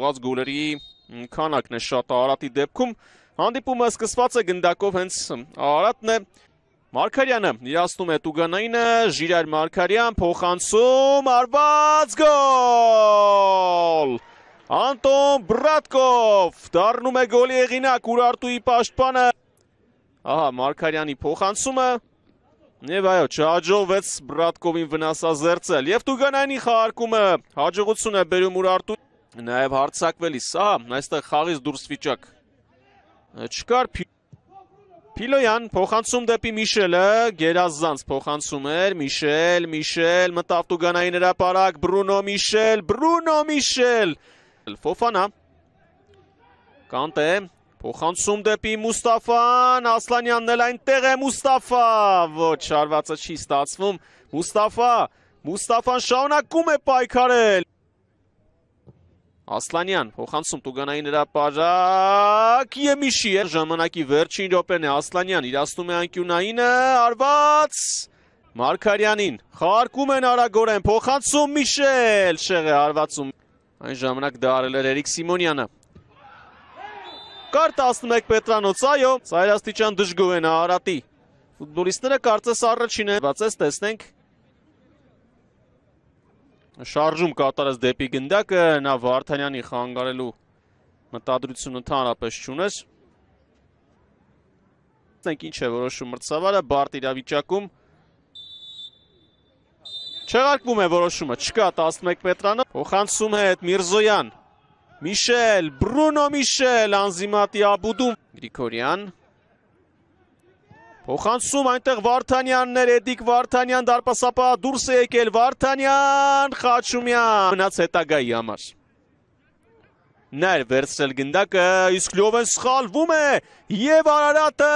թողած գոլերի քանակն է շատ Արարատի դեպքում։ Հանդիպումը սկսված է գնդակով հենց Արարատն է։ Մարգարյանը իրացնում է Տուգանայինը, Ժիրայր Մարգարյան, փոխանցում, արված գոլ! Անտոն Բրատկով դառնում է գոլի հեղինակ Ուրարտուի պաշտպանը։ Ահա Մարգարյանի փոխանցումը եւ այո, չհաջողվեց Բրատկովին վնասազերծել եւ Տուգանայինի խաղարկումը հաջողություն է բերում Ուրարտու, նաեւ հարցակվելիս, ահա, այստեղ խաղից դուրս վիճակ չկար։ Փիլոյան փոխանցում դեպի Միշելը, գերազանց փոխանցում էր, Միշել, մտավ Տուգանային հրապարակ, Բրունո Միշել, Ֆոֆանա, Կանտե, փոխանցում դեպի Մուստաֆան, Ասլանյանն էլ այնտեղ է, Մուստաֆա, ոչ, հարվածը չի ստացվում, Մուստաֆան շարունակում է պայքարել, Ասլանյան, փոխանցում Տուգանային հրապարակ, Եմիշի է, ժամանակի վերջին րոպեն է, Ասլանյան իրացնում է անկյունայինը, արված, Մարգարյանին, խաղարկում են արագորեն, փոխանցում Միշել, շեղ է հարվածում, այն ժամանակ դա արել էր Էրիկ Սիմոնյանը, կար 11 Պետրանոց, այո, ծայրաստիճան դժգոհ են Արարատի, ֆուտբոլիստները կարծես առաջին են, բացես տեսնենք, շարժում կատարած դեպի գնդակը, նա Վարդանյանի խանգարելու մտադրությունը ընդհանրապես չուներ։ Տեսնենք ինչ է որոշում մրցավարը, բարդ իրավիճակում։ Չեղարկվում է որոշումը, չկա 11 Պետրանը, փոխանցում է Միրզոյան, Միշել, Բրունո Միշել, անզիմատի աբուդում, Գրիգորյան, փոխանցում այնտեղ Վարդանյանն էր, Էդիկ Վարդանյան դարպասապահ դուրս է եկել, Վարդանյան, Խաչումյան, մնաց հետագայի համար։ Նա էր վերցրել գնդակը, իսկ Լյովեն սխալվում է, և Արարատը,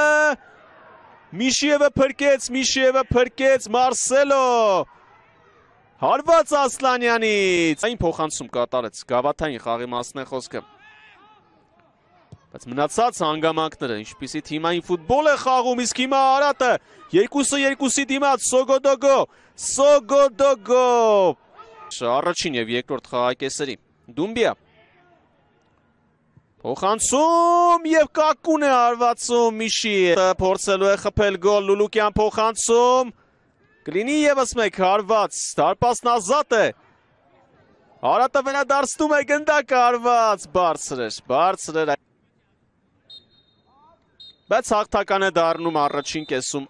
Միշիևը փրկեց, Մարսելո, հարված Ասլանյանից, այն փոխանցում կատարեց, գավաթային խաղի մասն է խոսքը։ Բայց մնացած հանգամանքները, ինչպիսի թիմային ֆուտբոլ է խաղում, իսկ հիմա Արարատը, 2-2-ի դիմաց, Սոգոդոգո, առաջին և երկրորդ խաղակեսերի, Դումբիա, փոխանցում և կակուն է հարվածում Միշի, փորձելու է խփել գոլ, Լուլուկյան փոխանցում, կլինի ևս մեկ հարված, դարպասն ազատ է, Արարատը վերադարձնում է գնդակը հարված, բարձր էր, բայց հաղթական է դառնում առաջին կեսում։